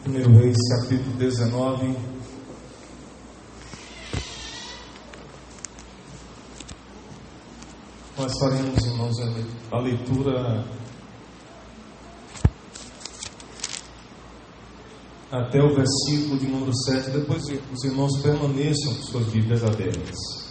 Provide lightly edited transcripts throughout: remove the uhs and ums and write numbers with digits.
1 Reis, capítulo 19. Nós faremos, irmãos, a leitura até o versículo de número 7. Depois os irmãos permaneçam com suas Bíblias abertas.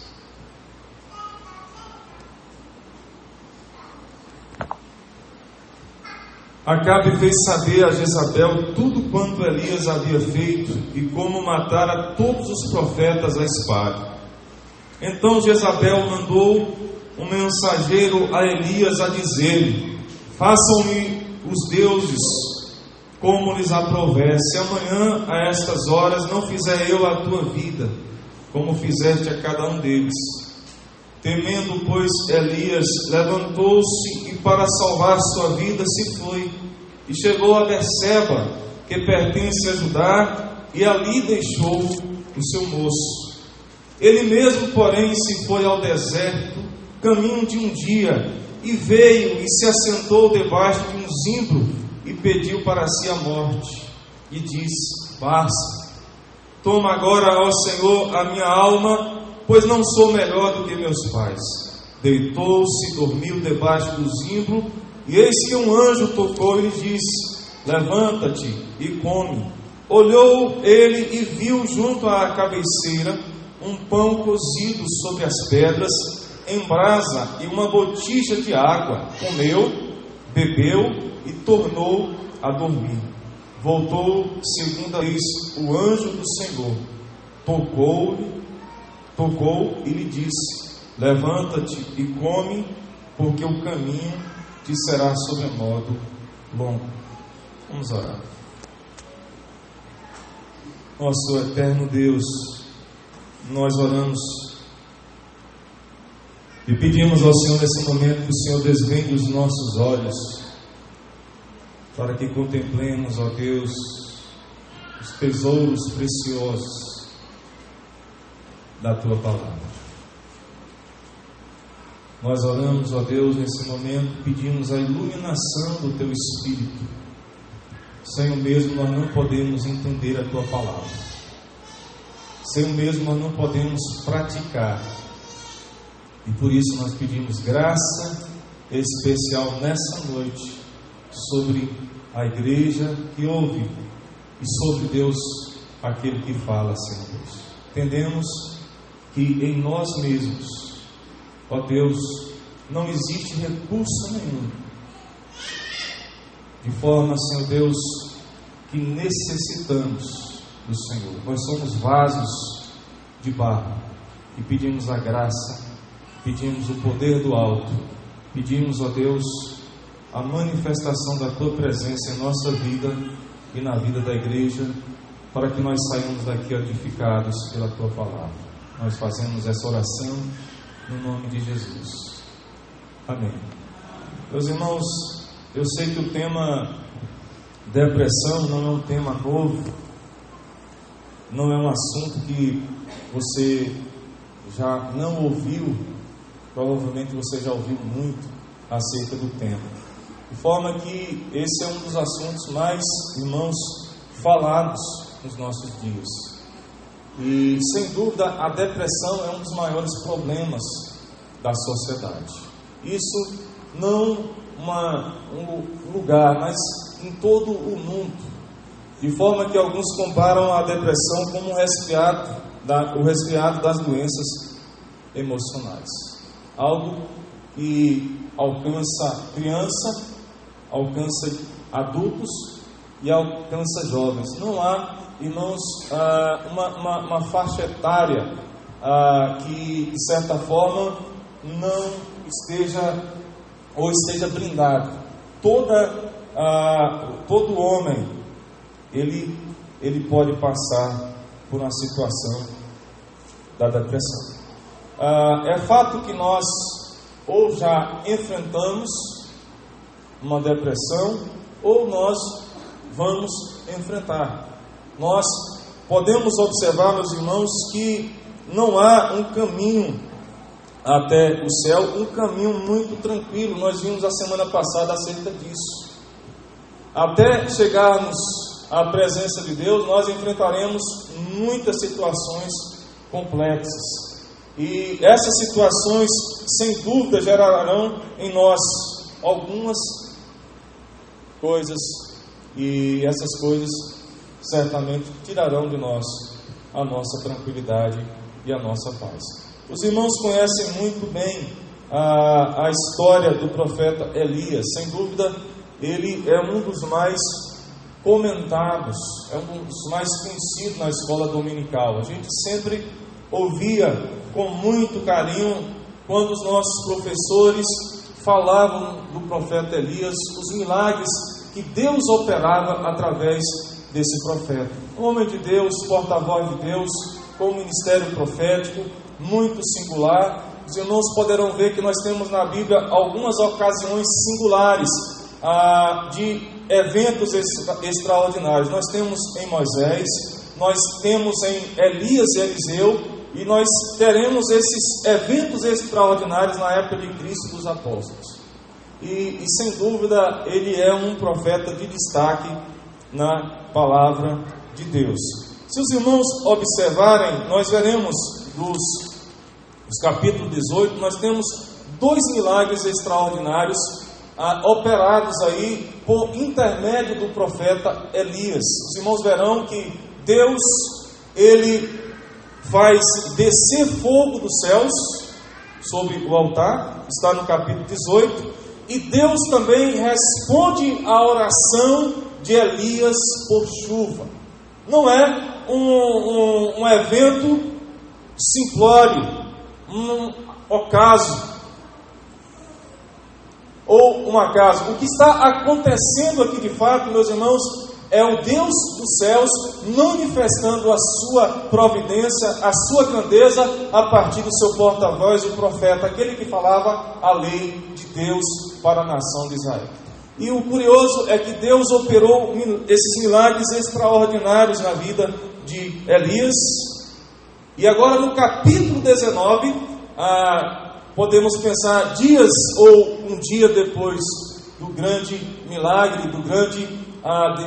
Acabe fez saber a Jezabel tudo quanto Elias havia feito e como matara todos os profetas à espada. Então Jezabel mandou um mensageiro a Elias a dizer-lhe: façam-me os deuses como lhes aprouver, se amanhã a estas horas não fizer eu a tua vida, como fizeste a cada um deles. Temendo, pois, Elias levantou-se e para salvar sua vida se foi, e chegou a Berseba, que pertence a Judá, e ali deixou o seu moço. Ele mesmo, porém, se foi ao deserto, caminho de um dia, e veio e se assentou debaixo de um zimbro, e pediu para si a morte, e disse: basta, toma agora, ó Senhor, a minha alma, pois não sou melhor do que meus pais. Deitou-se, dormiu debaixo do zimbro, e eis que um anjo tocou e lhe disse: levanta-te e come. Olhou ele e viu junto à cabeceira um pão cozido sobre as pedras, em brasa, e uma botija de água. Comeu, bebeu e tornou a dormir. Voltou segunda vez o anjo do Senhor, tocou e lhe disse: levanta-te e come, porque o caminho te será sobremodo longo. Vamos orar. Nosso eterno Deus, nós oramos e pedimos ao Senhor nesse momento que o Senhor desvende os nossos olhos, para que contemplemos, ó Deus, os tesouros preciosos da Tua Palavra. Nós oramos, ó Deus, nesse momento, pedimos a iluminação do Teu Espírito. Sem o mesmo nós não podemos entender a Tua Palavra. Sem o mesmo nós não podemos praticar. E por isso nós pedimos graça especial nessa noite sobre a igreja que ouve e sobre Deus, aquele que fala, Senhor Deus. Entendemos que em nós mesmos, ó Deus, não existe recurso nenhum, de forma, Senhor Deus, que necessitamos do Senhor. Nós somos vasos de barro e pedimos a graça, pedimos o poder do alto, pedimos, ó Deus, a manifestação da Tua presença em nossa vida e na vida da igreja, para que nós saímos daqui edificados pela Tua Palavra. Nós fazemos essa oração no nome de Jesus. Amém. Meus irmãos, eu sei que o tema depressão não é um tema novo, não é um assunto que você já não ouviu, provavelmente você já ouviu muito acerca do tema. De forma que esse é um dos assuntos mais, irmãos, falados nos nossos dias. E, sem dúvida, a depressão é um dos maiores problemas da sociedade. Isso não um lugar, mas em todo o mundo. De forma que alguns comparam a depressão como o resfriado das doenças emocionais. Algo que alcança criança, alcança adultos e alcança jovens. Não há, irmãos, uma faixa etária que, de certa forma, não esteja ou esteja blindado. Todo homem, ele pode passar por uma situação da depressão. É fato que nós ou já enfrentamos uma depressão, ou nós vamos enfrentar. Nós podemos observar, meus irmãos, que não há um caminho até o céu, um caminho muito tranquilo. Nós vimos a semana passada acerca disso. Até chegarmos a presença de Deus, nós enfrentaremos muitas situações complexas. E essas situações, sem dúvida, gerarão em nós algumas coisas, e essas coisas certamente tirarão de nós a nossa tranquilidade e a nossa paz. Os irmãos conhecem muito bem a história do profeta Elias. Sem dúvida, ele é um dos mais comentados, é um dos mais conhecidos na escola dominical. A gente sempre ouvia com muito carinho quando os nossos professores falavam do profeta Elias, os milagres que Deus operava através desse profeta. Um homem de Deus, porta-voz de Deus, com um ministério profético muito singular. Os irmãos poderão ver que nós temos na Bíblia algumas ocasiões singulares de eventos extraordinários. Nós temos em Moisés, nós temos em Elias e Eliseu, e nós teremos esses eventos extraordinários na época de Cristo e dos apóstolos. E sem dúvida, ele é um profeta de destaque na palavra de Deus. Se os irmãos observarem, nós veremos nos capítulos 18, nós temos 2 milagres extraordinários operados aí por intermédio do profeta Elias. Os irmãos verão que Deus, ele faz descer fogo dos céus sobre o altar, está no capítulo 18, e Deus também responde à oração de Elias por chuva. Não é um evento simplório, um ocaso, ou um acaso. O que está acontecendo aqui de fato, meus irmãos, é o Deus dos céus manifestando a sua providência, a sua grandeza a partir do seu porta-voz, o profeta, aquele que falava a lei de Deus para a nação de Israel. E o curioso é que Deus operou esses milagres extraordinários na vida de Elias. E agora no capítulo 19, podemos pensar dias ou um dia depois do grande milagre,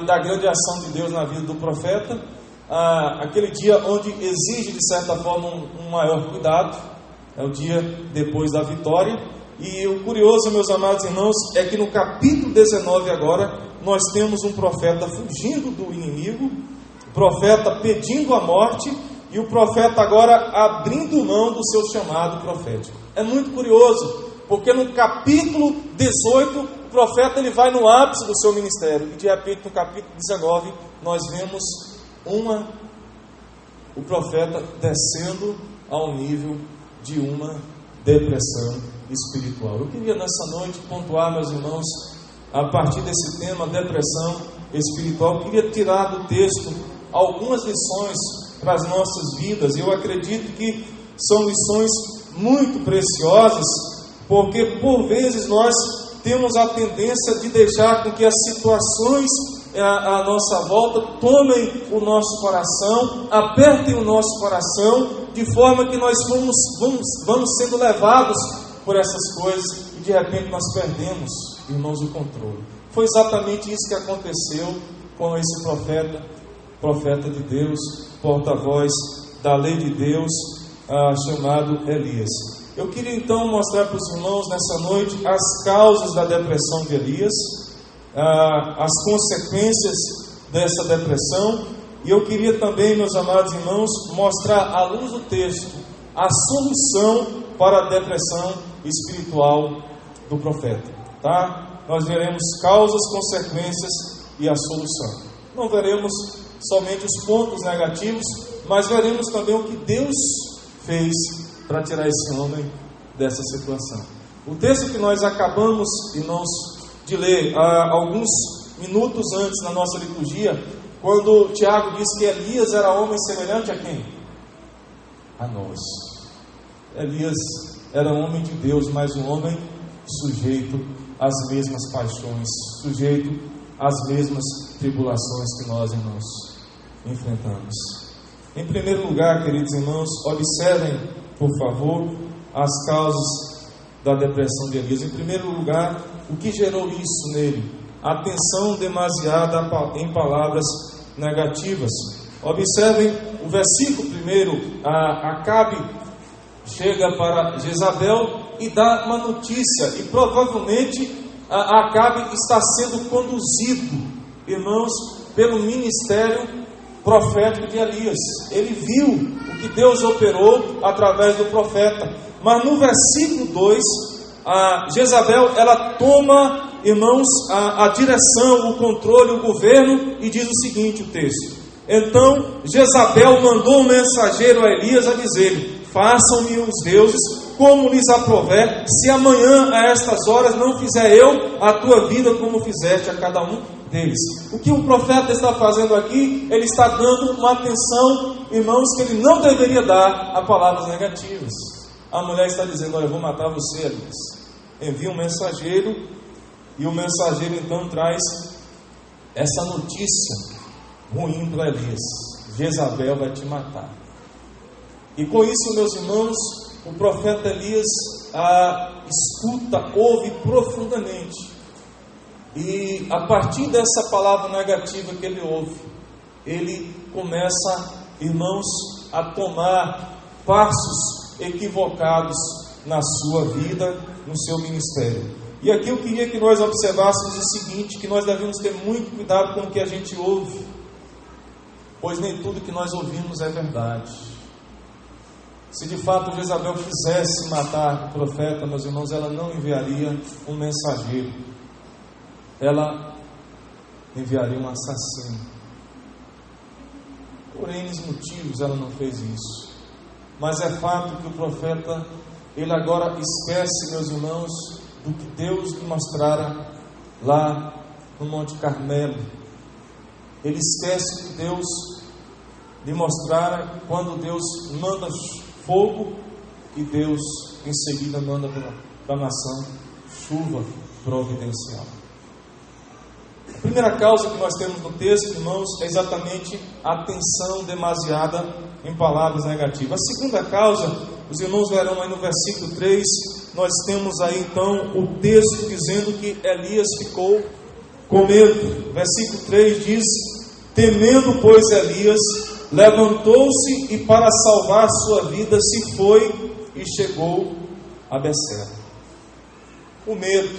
da grande ação de Deus na vida do profeta, aquele dia onde exige de certa forma um maior cuidado, é o dia depois da vitória. E o curioso, meus amados irmãos, é que no capítulo 19 agora, nós temos um profeta fugindo do inimigo, o profeta pedindo a morte, e o profeta agora abrindo mão do seu chamado profético. É muito curioso, porque no capítulo 18, o profeta ele vai no ápice do seu ministério, e de repente no capítulo 19, nós vemos o profeta descendo ao nível de uma depressão espiritual. Eu queria nessa noite pontuar, meus irmãos, a partir desse tema, depressão espiritual. Eu queria tirar do texto algumas lições para as nossas vidas. Eu acredito que são lições muito preciosas, porque por vezes nós temos a tendência de deixar com que as situações à nossa volta tomem o nosso coração, apertem o nosso coração, de forma que nós vamos sendo levados por essas coisas e de repente nós perdemos, irmãos, o controle. Foi exatamente isso que aconteceu com esse profeta de Deus, porta-voz da lei de Deus, chamado Elias. Eu queria então mostrar para os irmãos nessa noite as causas da depressão de Elias, as consequências dessa depressão, e eu queria também, meus amados irmãos, mostrar à luz do texto a solução para a depressão espiritual do profeta, tá? Nós veremos causas, consequências e a solução. Não veremos somente os pontos negativos, mas veremos também o que Deus fez para tirar esse homem dessa situação. O texto que nós acabamos, irmãos, de ler alguns minutos antes na nossa liturgia, quando Tiago diz que Elias era homem semelhante a quem? A nós. Elias era um homem de Deus, mas um homem sujeito às mesmas paixões, sujeito às mesmas tribulações que nós, irmãos, enfrentamos. Em primeiro lugar, queridos irmãos, observem, por favor, as causas da depressão de Elias. Em primeiro lugar, o que gerou isso nele? atenção demasiada em palavras negativas. Observem o versículo 1. Acabe chega para Jezabel e dá uma notícia, e provavelmente Acabe está sendo conduzido, irmãos, pelo ministério profético de Elias. Ele viu o que Deus operou através do profeta. Mas no versículo 2, Jezabel, ela toma, irmãos, a direção, o controle, o governo, e diz o seguinte, o texto: então Jezabel mandou um mensageiro a Elias a dizer: façam-me os deuses como lhes aprouver, se amanhã a estas horas não fizer eu a tua vida como fizeste a cada um deles. O que o profeta está fazendo aqui? Ele está dando uma atenção, irmãos, que ele não deveria dar a palavras negativas. A mulher está dizendo: olha, eu vou matar você, Elias. Envia um mensageiro, e o mensageiro então traz essa notícia ruim para Elias: Jezabel vai te matar. E com isso, meus irmãos, o profeta Elias escuta, ouve profundamente. E a partir dessa palavra negativa que ele ouve, ele começa, irmãos, a tomar passos equivocados na sua vida, no seu ministério. E aqui eu queria que nós observássemos o seguinte: que nós devemos ter muito cuidado com o que a gente ouve, pois nem tudo que nós ouvimos é verdade. Se de fato Jezabel quisesse matar o profeta, meus irmãos, ela não enviaria um mensageiro, ela enviaria um assassino. Por N motivos ela não fez isso. Mas é fato que o profeta, ele agora esquece, meus irmãos, do que Deus lhe mostrara lá no Monte Carmelo. Ele esquece que Deus lhe mostrara quando Deus manda fogo e Deus em seguida manda para a nação chuva providencial. A primeira causa que nós temos no texto, irmãos, é exatamente a atenção demasiada em palavras negativas. A segunda causa, os irmãos verão aí no versículo 3, nós temos aí então o texto dizendo que Elias ficou com medo. Versículo 3 diz: temendo, pois, Elias, levantou-se e para salvar sua vida se foi e chegou a Beceba. O medo.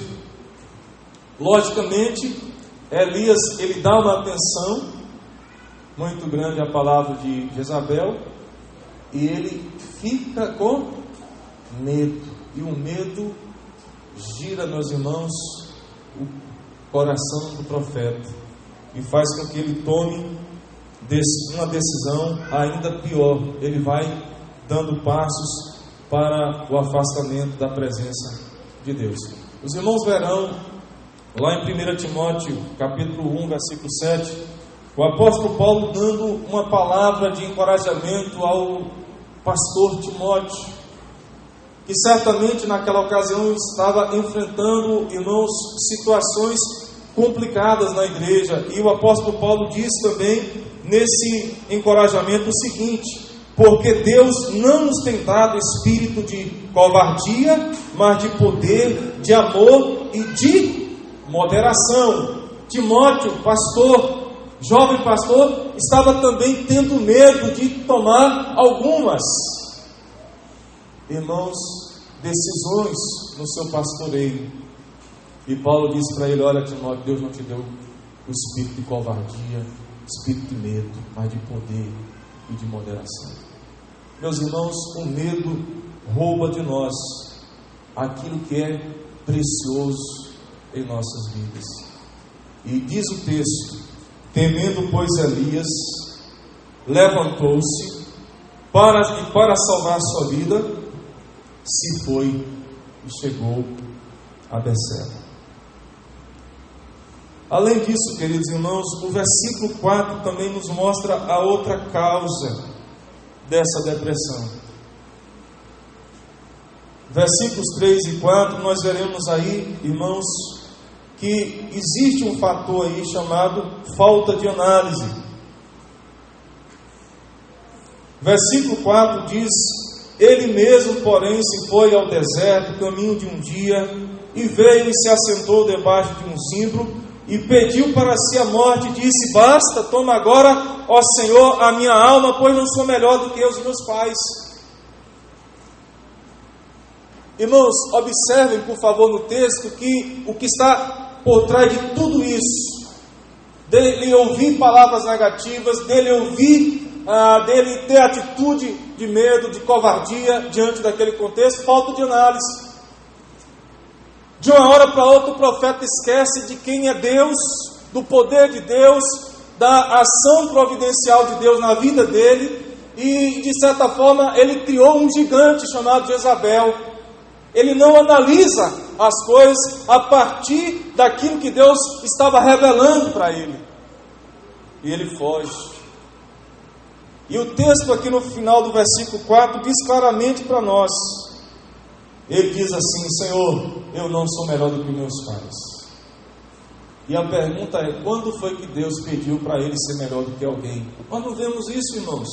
Logicamente, Elias, ele dá uma atenção muito grande à palavra de Jezabel e ele fica com medo. E o medo gira, meus irmãos, o coração do profeta e faz com que ele tome uma decisão ainda pior. Ele vai dando passos para o afastamento da presença de Deus. Os irmãos verão lá em 1 Timóteo capítulo 1, versículo 7, o apóstolo Paulo dando uma palavra de encorajamento ao pastor Timóteo, que certamente naquela ocasião estava enfrentando, irmãos, situações complicadas na igreja. E o apóstolo Paulo diz também nesse encorajamento o seguinte: porque Deus não nos tem dado espírito de covardia, mas de poder, de amor e de moderação. Timóteo, pastor, jovem pastor, estava também tendo medo de tomar algumas, irmãos, decisões no seu pastoreio. E Paulo disse para ele: olha, Timóteo, Deus não te deu o espírito de covardia, espírito de medo, mas de poder e de moderação. Meus irmãos, o medo rouba de nós aquilo que é precioso em nossas vidas. E diz o texto: temendo, pois, Elias, levantou-se para salvar sua vida, se foi e chegou a Beceba. Além disso, queridos irmãos, o versículo 4 também nos mostra a outra causa dessa depressão. Versículos 3 e 4, nós veremos aí, irmãos, que existe um fator aí chamado falta de análise. Versículo 4 diz: ele mesmo, porém, se foi ao deserto, caminho de um dia, e veio e se assentou debaixo de um zimbro, e pediu para si a morte, e disse: basta, toma agora, ó Senhor, a minha alma, pois não sou melhor do que os meus pais. Irmãos, observem por favor no texto que o que está por trás de tudo isso, dele ouvir palavras negativas, dele ter atitude de medo, de covardia diante daquele contexto, falta de análise. De uma hora para outra o profeta esquece de quem é Deus, do poder de Deus, da ação providencial de Deus na vida dele, e de certa forma ele criou um gigante chamado Jezabel. Ele não analisa as coisas a partir daquilo que Deus estava revelando para ele, e ele foge. E o texto aqui no final do versículo 4 diz claramente para nós. Ele diz assim: Senhor, eu não sou melhor do que meus pais. E a pergunta é: quando foi que Deus pediu para ele ser melhor do que alguém? Nós não vemos isso, irmãos.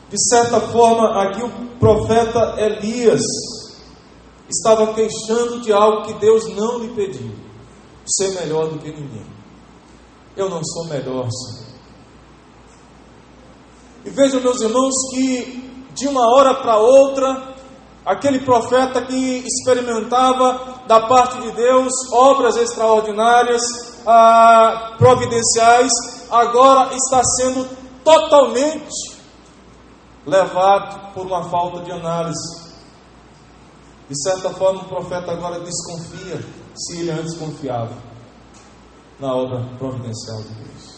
De certa forma, aqui o profeta Elias estava queixando de algo que Deus não lhe pediu: ser melhor do que ninguém. Eu não sou melhor, Senhor. E vejam, meus irmãos, que de uma hora para outra, aquele profeta que experimentava da parte de Deus obras extraordinárias, providenciais, agora está sendo totalmente levado por uma falta de análise. De certa forma, o profeta agora desconfia, se ele antes confiava na obra providencial de Deus.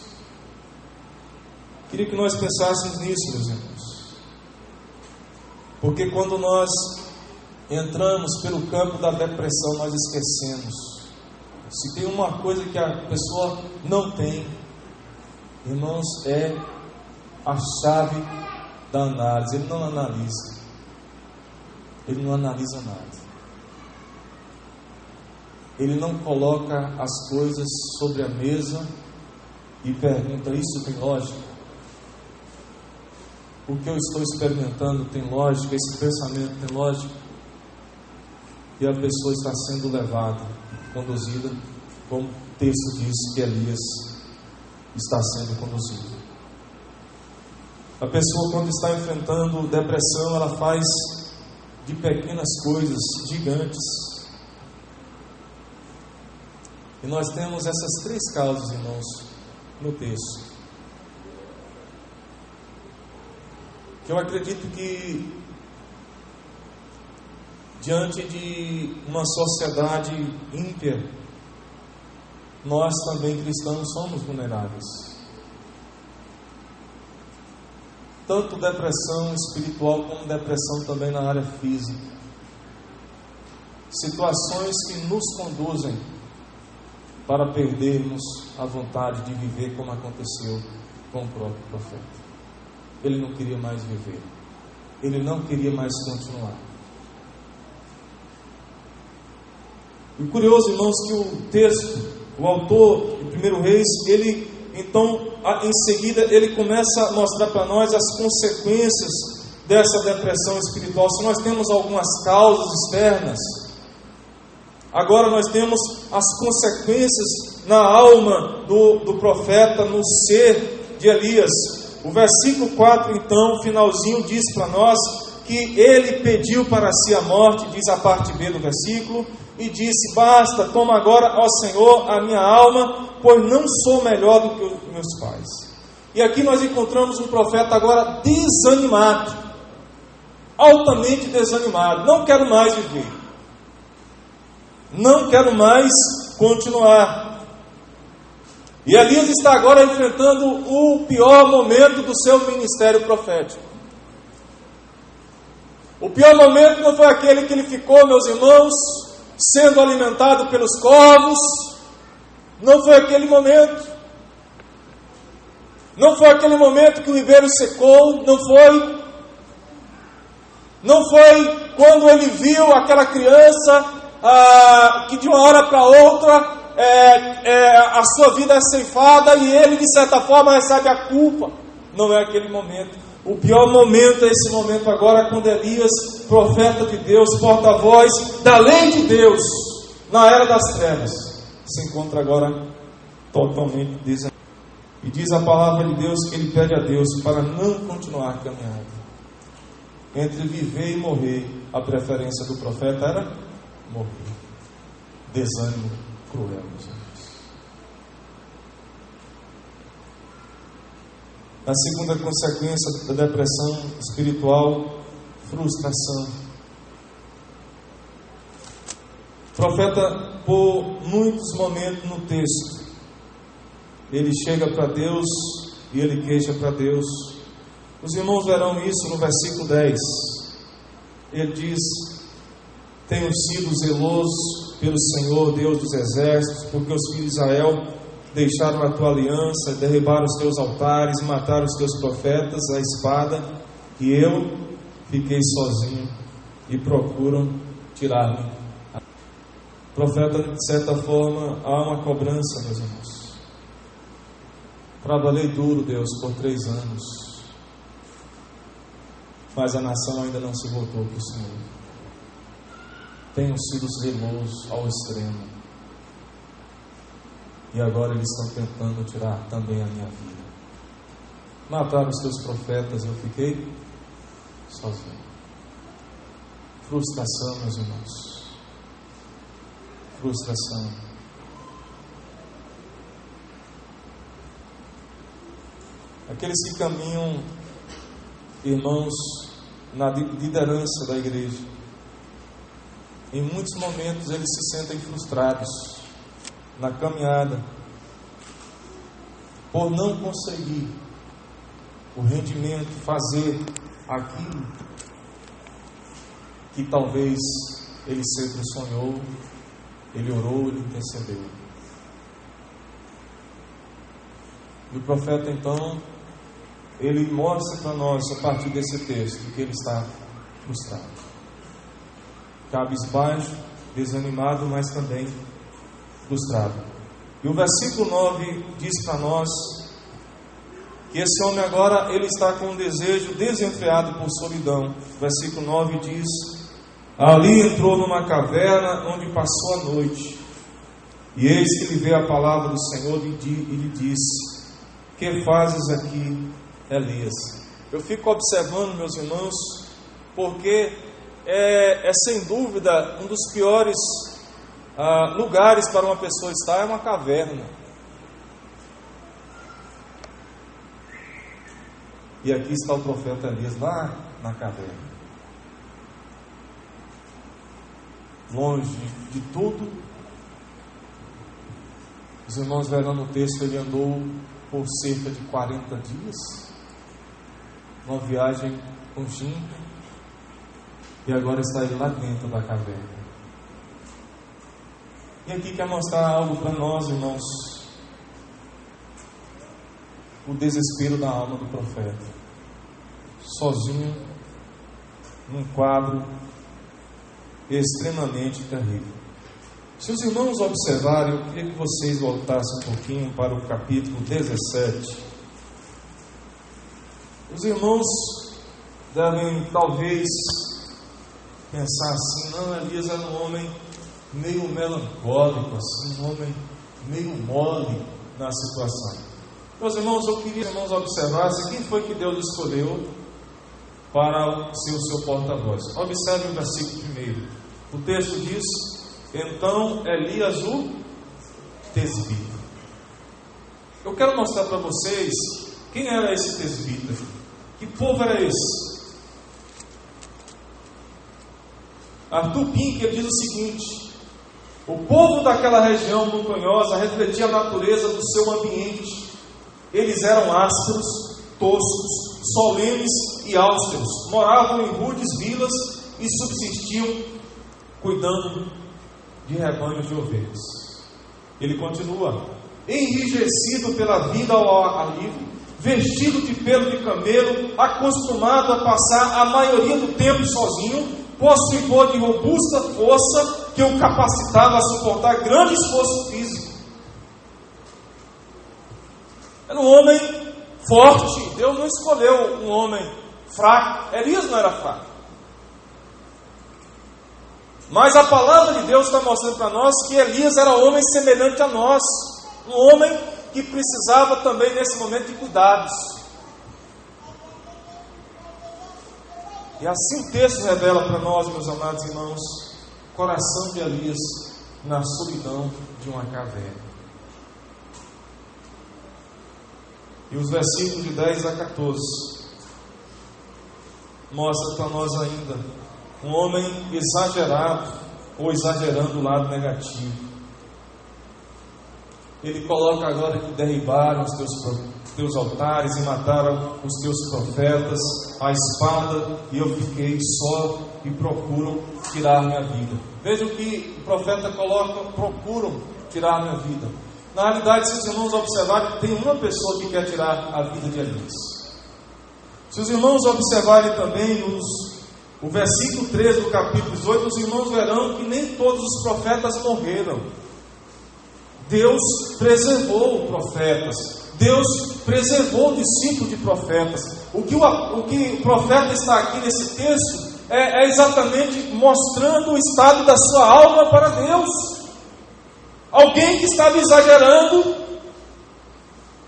Queria que nós pensássemos nisso, meus irmãos. Porque quando nós entramos pelo campo da depressão, nós esquecemos. Se tem uma coisa que a pessoa não tem, irmãos, é a chave da análise. Ele não analisa. Ele não analisa nada. Ele não coloca as coisas sobre a mesa e pergunta: isso tem lógica? O que eu estou experimentando tem lógica? Esse pensamento tem lógica? E a pessoa está sendo levada, conduzida, como o texto diz que Elias está sendo conduzido. A pessoa, quando está enfrentando depressão, ela faz de pequenas coisas gigantes. E nós temos essas três causas, irmãos, no texto. Que eu acredito que, diante de uma sociedade ímpia, nós também cristãos somos vulneráveis. Tanto depressão espiritual como depressão também na área física. Situações que nos conduzem para perdermos a vontade de viver, como aconteceu com o próprio profeta. Ele não queria mais viver. Ele não queria mais continuar. E o curioso, irmãos, que o texto, o autor de 1 Reis, ele, então, em seguida, ele começa a mostrar para nós as consequências dessa depressão espiritual. Se nós temos algumas causas externas, agora nós temos as consequências na alma do profeta, no ser de Elias. O versículo 4, então, finalzinho, diz para nós que ele pediu para si a morte, diz a parte B do versículo, e disse: basta, toma agora, ó Senhor, a minha alma, pois não sou melhor do que os meus pais. E aqui nós encontramos um profeta agora desanimado, altamente desanimado. Não quero mais viver, não quero mais continuar. E Elias está agora enfrentando o pior momento do seu ministério profético. O pior momento não foi aquele que ele ficou, meus irmãos, sendo alimentado pelos corvos. Não foi aquele momento. Não foi aquele momento que o ribeiro secou. Não foi. Não foi quando ele viu aquela criança que de uma hora para outra a sua vida é ceifada e ele, de certa forma, recebe a culpa. Não é aquele momento. O pior momento é esse momento agora, quando Elias, profeta de Deus, porta-voz da lei de Deus, na era das trevas, se encontra agora totalmente desanimado. E diz a palavra de Deus que ele pede a Deus para não continuar caminhando. Entre viver e morrer, a preferência do profeta era morrer. Desânimo cruel, meus amigos. A segunda consequência da depressão espiritual, frustração. O profeta, por muitos momentos no texto, ele chega para Deus e ele queixa para Deus. Os irmãos verão isso no versículo 10. Ele diz: tenho sido zeloso pelo Senhor, Deus dos exércitos, porque os filhos de Israel deixaram a tua aliança, derribaram os teus altares e mataram os teus profetas à espada, e eu fiquei sozinho e procuram tirar-me. O profeta, de certa forma, há uma cobrança, meus irmãos. Trabalhei duro, Deus, por 3 anos, mas a nação ainda não se voltou para o Senhor. Tenho sido zeloso ao extremo, e agora eles estão tentando tirar também a minha vida. Mataram os teus profetas e eu fiquei sozinho. Frustração, meus irmãos. Frustração. Aqueles que caminham, irmãos, na liderança da igreja, em muitos momentos eles se sentem frustrados na caminhada por não conseguir o rendimento, fazer aquilo que talvez ele sempre sonhou, ele orou, ele intercedeu. E o profeta então, ele mostra para nós, a partir desse texto, que ele está frustrado, cabisbaixo, desanimado, mas também frustrado. E o versículo 9 diz para nós que esse homem agora, ele está com um desejo desenfreado por solidão. O versículo 9 diz: ali entrou numa caverna onde passou a noite, e eis que lhe veio a palavra do Senhor e lhe disse: que fazes aqui, Elias? Eu fico observando, meus irmãos, porque é sem dúvida um dos piores lugares para uma pessoa estar, é uma caverna. E aqui está o profeta Elias lá na caverna, longe de tudo. Os irmãos verão no texto, ele andou por cerca de 40 dias, uma viagem longínqua, e agora está ele lá dentro da caverna. E aqui quer mostrar algo para nós, irmãos: o desespero da alma do profeta, sozinho, num quadro extremamente terrível. Se os irmãos observarem, eu queria que vocês voltassem um pouquinho para o capítulo 17. Os irmãos devem talvez pensar assim: não, Elias era um homem meio melancólico, assim, um homem meio mole na situação. Meus irmãos, eu queria que os irmãos observassem quem foi que Deus escolheu para ser o seu porta-voz. Observe o versículo 1. O texto diz: então Elias o tesbita. Eu quero mostrar para vocês quem era esse tesbita. Que povo era esse? Arthur Pinker diz o seguinte: o povo daquela região montanhosa refletia a natureza do seu ambiente. Eles eram ásperos, toscos, solenes e austeros. Moravam em rudes vilas e subsistiam cuidando de rebanhos de ovelhas. Ele continua: enrijecido pela vida ao ar livre, vestido de pelo de camelo, acostumado a passar a maioria do tempo sozinho, possuidor de robusta força que o capacitava a suportar grande esforço físico. Era um homem forte. Deus não escolheu um homem fraco. Elias não era fraco. Mas a palavra de Deus está mostrando para nós que Elias era homem semelhante a nós. Um homem que precisava também nesse momento de cuidados. E assim o texto revela para nós, meus amados irmãos, o coração de Elias na solidão de uma caverna. E os versículos de 10 a 14 mostram para nós ainda um homem exagerado, ou exagerando o lado negativo. Ele coloca agora que derribaram os teus altares e mataram os teus profetas, a espada, e eu fiquei só e procuram tirar minha vida. Veja o que o profeta coloca: procuram tirar minha vida. Na realidade, se os irmãos observarem, tem uma pessoa que quer tirar a vida de Elias. Se os irmãos observarem também o versículo 13 do capítulo 18, os irmãos verão que nem todos os profetas morreram. Deus preservou profetas, Deus preservou discípulos de profetas. O que o profeta está aqui nesse texto é exatamente mostrando o estado da sua alma para Deus. Alguém que estava exagerando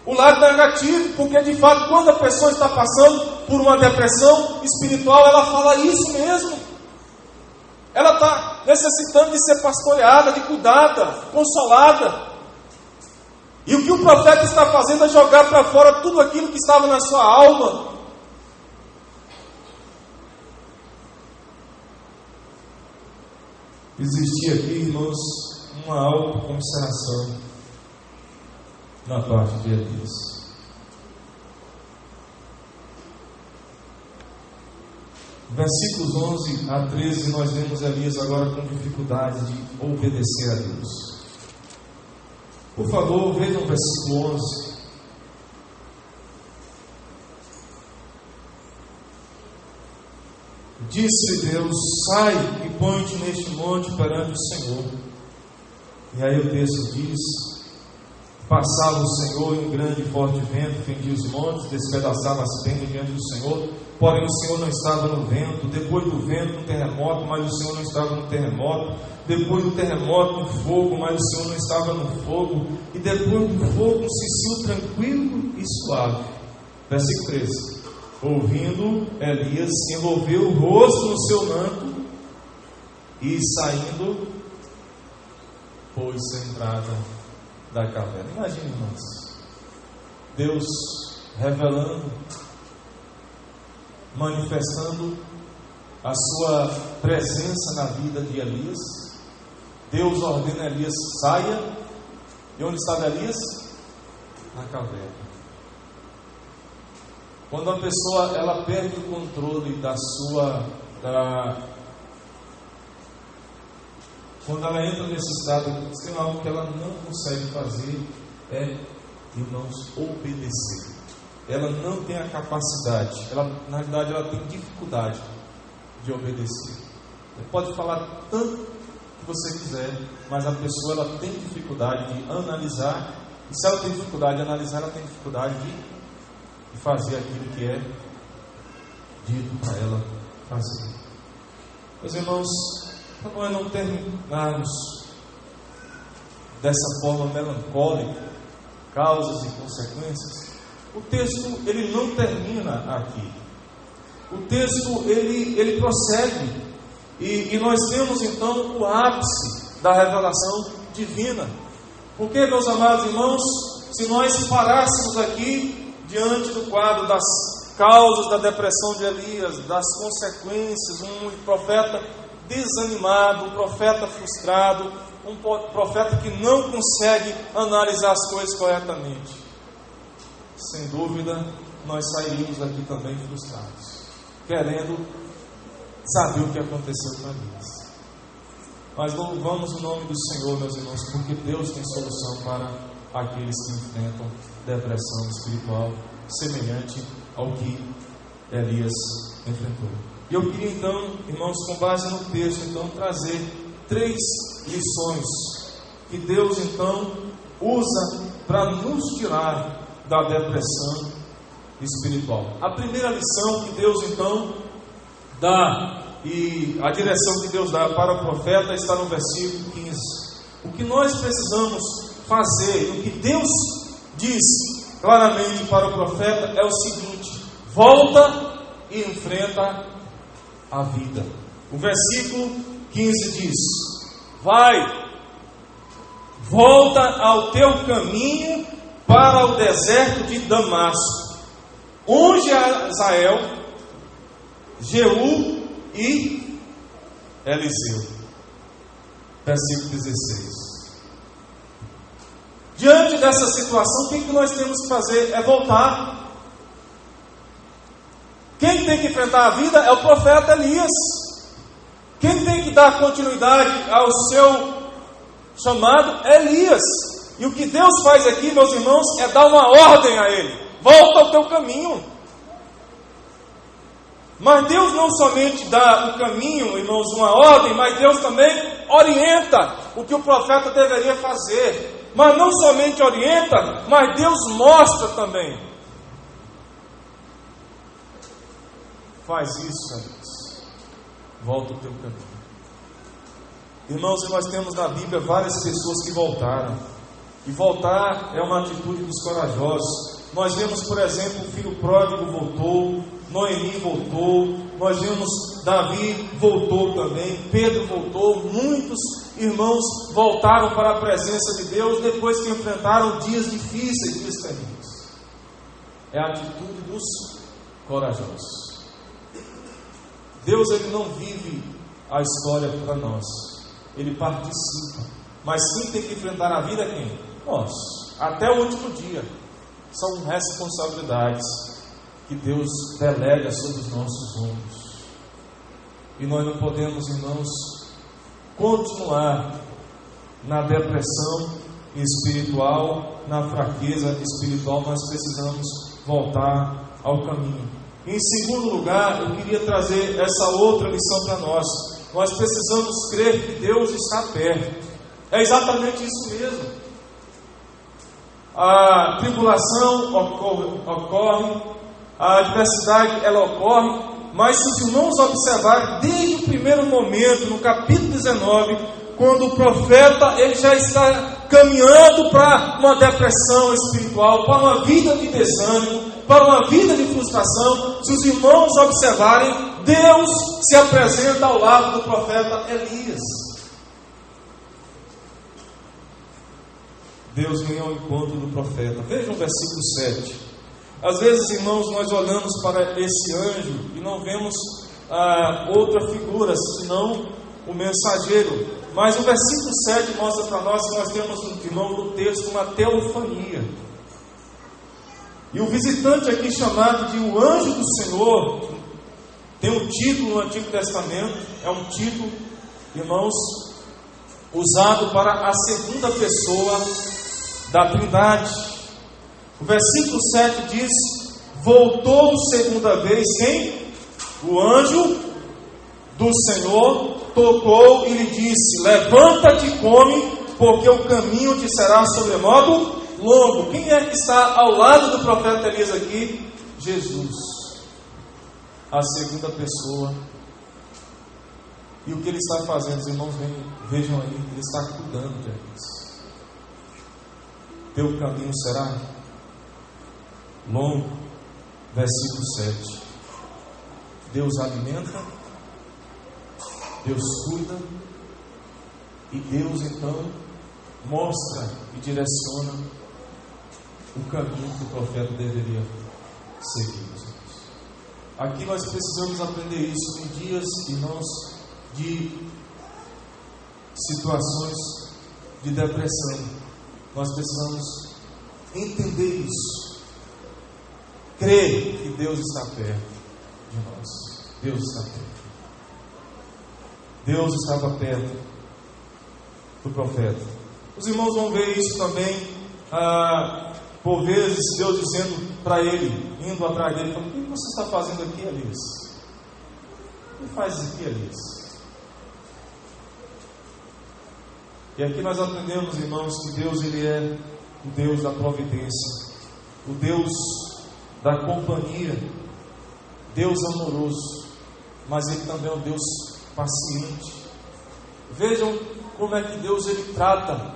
o lado negativo, porque de fato, quando a pessoa está passando por uma depressão espiritual, ela fala isso mesmo. Ela está necessitando de ser pastoreada, de cuidada, consolada. E o que o profeta está fazendo é jogar para fora tudo aquilo que estava na sua alma. Existia aqui, irmãos, uma autocomiseração na parte de Elias. Versículos 11 a 13, nós vemos Elias agora com dificuldade de obedecer a Deus. Por favor, vejam o versículo 11. Disse Deus: sai e põe-te neste monte perante o Senhor. E aí o texto diz: passava o Senhor em um grande e forte vento, fendia os montes, despedaçava as penhas diante do Senhor. Porém o Senhor não estava no vento. Depois do vento, um terremoto, mas o Senhor não estava no terremoto. Depois do terremoto, um fogo, mas o Senhor não estava no fogo. E depois do fogo, um cicio tranquilo e suave. Versículo 13. Ouvindo, Elias envolveu o rosto no seu manto e, saindo, pôs-se à entrada da caverna. Imagine, irmãos, Deus revelando, manifestando a sua presença na vida de Elias. Deus ordena a Elias: saia. E onde estava Elias? Na caverna. Quando a pessoa ela perde o controle quando ela entra nesse estado, tem algo que ela não consegue fazer, irmãos, obedecer. Ela não tem a capacidade, na realidade ela tem dificuldade de obedecer. Você pode falar tanto que você quiser, mas a pessoa ela tem dificuldade de analisar, e se ela tem dificuldade de analisar, ela tem dificuldade de fazer aquilo que é dito para ela fazer. Meus irmãos, para nós não terminarmos dessa forma melancólica, causas e consequências, o texto ele não termina aqui. O texto ele prossegue e nós temos então o ápice da revelação divina. Porque, meus amados irmãos, se nós parássemos aqui diante do quadro das causas da depressão de Elias, das consequências, um profeta desanimado, um profeta frustrado, um profeta que não consegue analisar as coisas corretamente, sem dúvida nós sairíamos daqui também frustrados, querendo saber o que aconteceu com Elias. Mas louvamos o nome do Senhor, meus irmãos, porque Deus tem solução para aqueles que enfrentam depressão espiritual semelhante ao que Elias enfrentou. E eu queria então, irmãos, com base no texto, então, trazer 3 lições que Deus então usa para nos tirar da depressão espiritual. A primeira lição que Deus então dá, e a direção que Deus dá para o profeta, está no versículo 15. O que nós precisamos fazer. E o que Deus diz claramente para o profeta é o seguinte: volta e enfrenta a vida. O versículo 15 diz: vai, volta ao teu caminho para o deserto de Damasco, unge Azael, Jeú e Eliseu. Versículo 16. Diante dessa situação, o que nós temos que fazer? É voltar. Quem tem que enfrentar a vida é o profeta Elias. Quem tem que dar continuidade ao seu chamado é Elias. E o que Deus faz aqui, meus irmãos, é dar uma ordem a ele: volta ao teu caminho. Mas Deus não somente dá o caminho, irmãos, uma ordem, mas Deus também orienta o que o profeta deveria fazer. Mas não somente orienta, mas Deus mostra também. Faz isso, Elias. Volta ao teu caminho. Irmãos, e nós temos na Bíblia várias pessoas que voltaram. E voltar é uma atitude dos corajosos. Nós vemos, por exemplo, o filho pródigo voltou, Noemi voltou, nós vemos Davi voltou também, Pedro voltou, muitos irmãos voltaram para a presença de Deus depois que enfrentaram dias difíceis, dias terríveis. É a atitude dos corajosos. Deus, ele não vive a história para nós, ele participa, mas quem tem que enfrentar a vida é quem? Nós, até o último dia. São responsabilidades que Deus delega sobre os nossos ombros. E nós não podemos, irmãos, continuar na depressão espiritual, na fraqueza espiritual. Nós precisamos voltar ao caminho. Em segundo lugar, eu queria trazer essa outra lição para nós. Nós precisamos crer que Deus está perto. É exatamente isso mesmo. A tribulação ocorre, a adversidade ela ocorre, mas se os irmãos observarem, desde o primeiro momento, no capítulo 19, quando o profeta ele já está caminhando para uma depressão espiritual, para uma vida de desânimo, para uma vida de frustração, se os irmãos observarem, Deus se apresenta ao lado do profeta Elias. Deus vem ao encontro do profeta. Vejam o versículo 7. Às vezes, irmãos, nós olhamos para esse anjo e não vemos outra figura, senão o mensageiro. Mas o versículo 7 mostra para nós que nós temos, irmão, no texto uma teofania. E o visitante aqui chamado de o anjo do Senhor, tem um título no Antigo Testamento, é um título, irmãos, usado para a segunda pessoa da Trindade. O versículo 7 diz: voltou segunda vez quem? O anjo do Senhor tocou e lhe disse: levanta-te e come, porque o caminho te será sobremodo longo. Quem é que está ao lado do profeta Elias aqui? Jesus, a segunda pessoa. E o que ele está fazendo, os irmãos, vejam aí, ele está cuidando de Elias. Teu caminho será longo. Versículo 7. Deus alimenta, Deus cuida, e Deus então mostra e direciona o caminho que o profeta deveria seguir. Aqui nós precisamos aprender isso em dias, irmãos, de situações de depressão. Nós precisamos entender isso. Crer que Deus está perto de nós. Deus está perto. Deus estava perto do profeta. Os irmãos vão ver isso também, por vezes, Deus dizendo para ele, indo atrás dele, falando: o que você está fazendo aqui, Elias? O que faz aqui, Elias? E aqui nós aprendemos, irmãos, que Deus, ele é o Deus da providência, o Deus da companhia, Deus amoroso, mas ele também é um Deus paciente. Vejam como é que Deus ele trata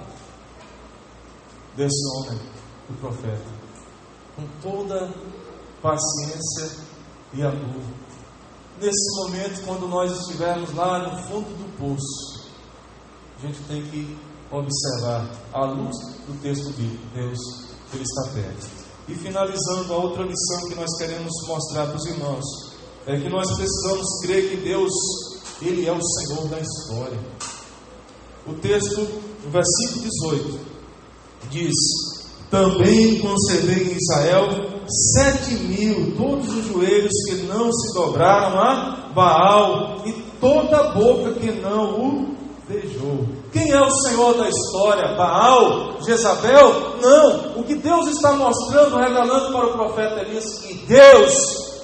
desse homem, do profeta, com toda paciência e amor. Nesse momento, quando nós estivermos lá no fundo do poço, a gente tem que observar, à luz do texto bíblico, Deus, Ele está perto. E finalizando, a outra lição que nós queremos mostrar para os irmãos é que nós precisamos crer que Deus, Ele é o Senhor da história. O texto, no versículo 18, diz: também concedei em Israel 7.000, todos os joelhos que não se dobraram a Baal, e toda a boca que não o beijou. Quem é o Senhor da história? Baal? Jezabel? Não. O que Deus está mostrando, revelando para o profeta Elias, que Deus,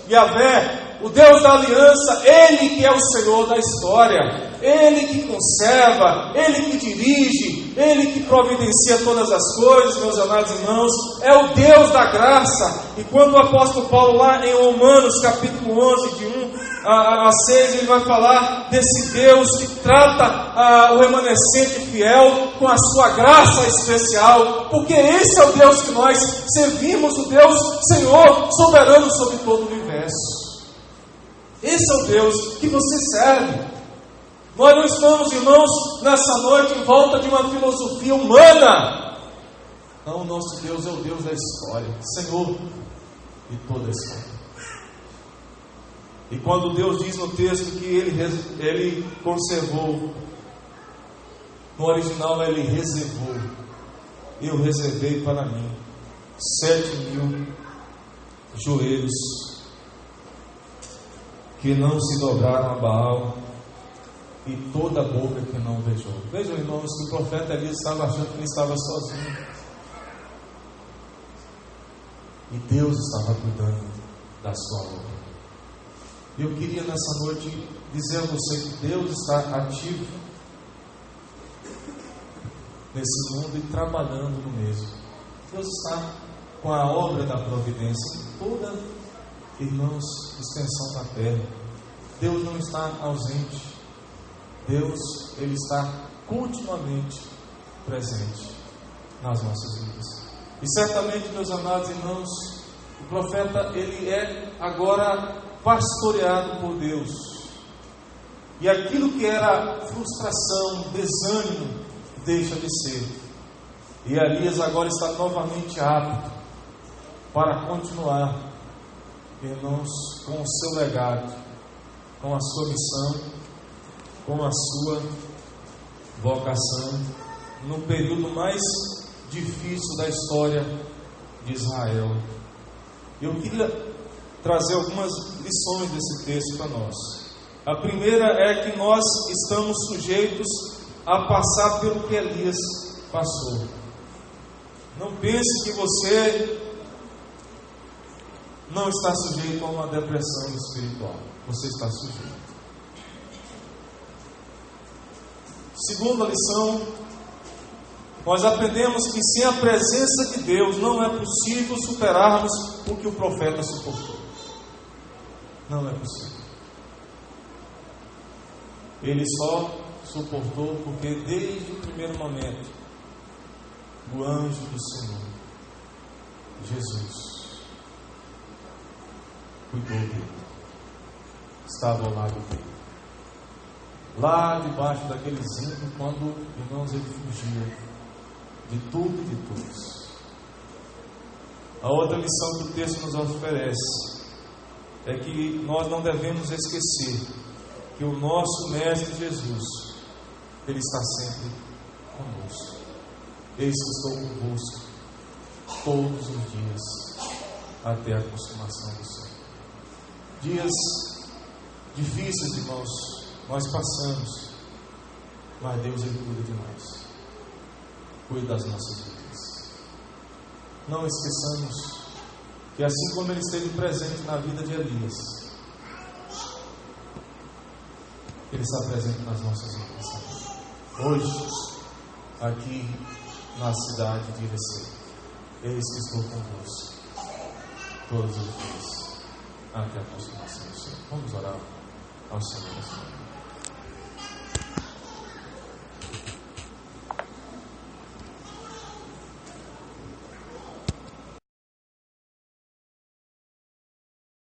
Yahvé, o Deus da aliança, Ele que é o Senhor da história, Ele que conserva, Ele que dirige, Ele que providencia todas as coisas, meus amados irmãos, é o Deus da graça. E quando o apóstolo Paulo, lá em Romanos capítulo 11, de 1 a 6, ele vai falar desse Deus que trata o remanescente fiel com a sua graça especial, porque esse é o Deus que nós servimos, o Deus Senhor, soberano sobre todo o universo. Esse é o Deus que você serve. Nós não estamos, irmãos, nessa noite em volta de uma filosofia humana. Não, o nosso Deus é o Deus da história, Senhor de toda a história. E quando Deus diz no texto que Ele conservou, no original Ele reservou. Eu reservei para mim 7.000 joelhos que não se dobraram a Baal, e toda a boca que não beijou. Vejam, irmãos, que o profeta Elias estava achando que ele estava sozinho, e Deus estava cuidando da sua obra. Eu queria nessa noite dizer a você que Deus está ativo nesse mundo e trabalhando no mesmo. Deus está com a obra da providência em toda, irmãos, extensão da terra. Deus não está ausente. Deus, Ele está continuamente presente nas nossas vidas. E certamente, meus amados irmãos, o profeta, ele é agora pastoreado por Deus. E aquilo que era frustração, desânimo, deixa de ser. E Elias agora está novamente apto para continuar, irmãos, com o seu legado, com a sua missão, com a sua vocação, no período mais difícil da história de Israel. Eu queria trazer algumas lições desse texto para nós. A primeira é que nós estamos sujeitos a passar pelo que Elias passou. Não pense que você não está sujeito a uma depressão espiritual. Você está sujeito. Segunda lição, nós aprendemos que sem a presença de Deus não é possível superarmos o que o profeta suportou. Não é possível. Ele só suportou porque desde o primeiro momento o anjo do Senhor, Jesus, cuidou dele, estava ao lado dele, lá debaixo daquele zinco, quando, irmãos, ele fugia de tudo e de todos. A outra lição que o texto nos oferece é que nós não devemos esquecer que o nosso Mestre Jesus, Ele está sempre conosco. Eis que estou convosco todos os dias até a consumação do século. Dias difíceis, irmãos, nós passamos, mas Deus, Ele cuida de nós, cuida das nossas vidas. Não esqueçamos que assim como Ele esteve presente na vida de Elias, Ele está presente nas nossas vidas. Hoje, aqui na cidade de Irecê, eis que estou convosco todos os dias até a consumação do Senhor. Vamos orar ao Senhor.